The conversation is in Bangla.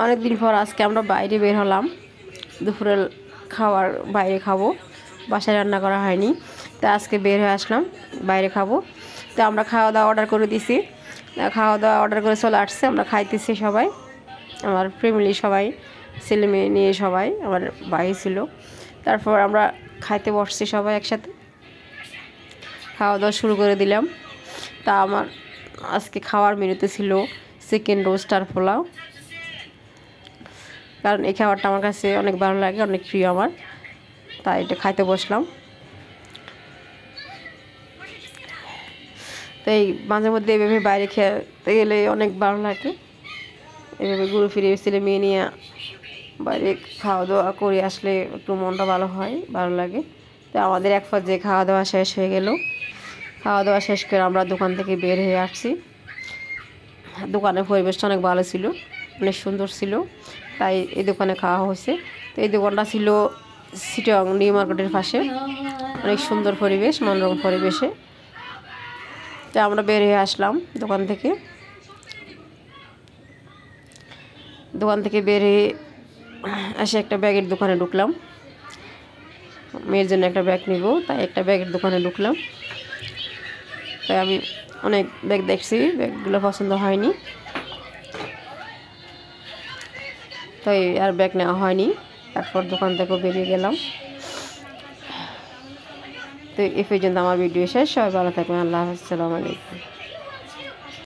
অনেক দিন পর আজকে আমরা বাইরে বের হলাম, দুপুরের খাবার বাইরে খাবো, বাসায় রান্না করা হয়নি। তো আজকে বের হয়ে আসলাম, বাইরে খাবো। তো আমরা খাওয়া দাওয়া অর্ডার করে দিছি, খাওয়া দাওয়া অর্ডার করে চলে আসছে, আমরা খাইতেছি সবাই, আমার ফ্যামিলি সবাই, ছেলে মেয়ে নিয়ে সবাই, আমার ভাই ছিল। তারপর আমরা খাইতে বসছি সবাই একসাথে, খাওয়া দাওয়া শুরু করে দিলাম। তা আমার আজকে খাওয়ার মেনুতে ছিল চিকেন রোস্ট আর পোলাও, কারণ এই খাবারটা আমার কাছে অনেক ভালো লাগে, অনেক প্রিয় আমার, তাই এটা খাইতে বসলাম। তো এই মাঝে মধ্যে এভাবে বাইরে খেতে গেলে অনেক ভালো লাগে, এভাবে ঘুরে ফিরে ছেলে মেয়ে নিয়ে বাইরে খাওয়া দাওয়া করে আসলে একটু মনটা ভালো হয়, ভালো লাগে। তো আমাদের এক পর্যায়ে খাওয়া দাওয়া শেষ হয়ে গেল, খাওয়া দাওয়া শেষ করে আমরা দোকান থেকে বের হয়ে আসছি। দোকানের পরিবেশটা অনেক ভালো ছিল, অনেক সুন্দর ছিল, তাই এই দোকানে খাওয়া হয়েছে। তো এই দোকানটা ছিল চিটাগং নিউ মার্কেটের পাশে, অনেক সুন্দর পরিবেশ, মনোরম পরিবেশে। তো আমরা বের হয়ে আসলাম দোকান থেকে বের হয়ে এসে একটা ব্যাগের দোকানে ঢুকলাম, মেয়ের জন্য একটা ব্যাগ নিব, তাই একটা ব্যাগের দোকানে ঢুকলাম। তাই আমি অনেক ব্যাগ দেখছি, ব্যাগগুলো পছন্দ হয়নি, তাই আর ব্যাগ নেওয়া হয়নি। তারপর দোকান থেকে বেরিয়ে গেলাম। তো এই পর্যন্ত আমার ভিডিও শেষ, সবাই ভালো থাকবেন, আল্লাহ হাফেজ, আসসালামু আলাইকুম।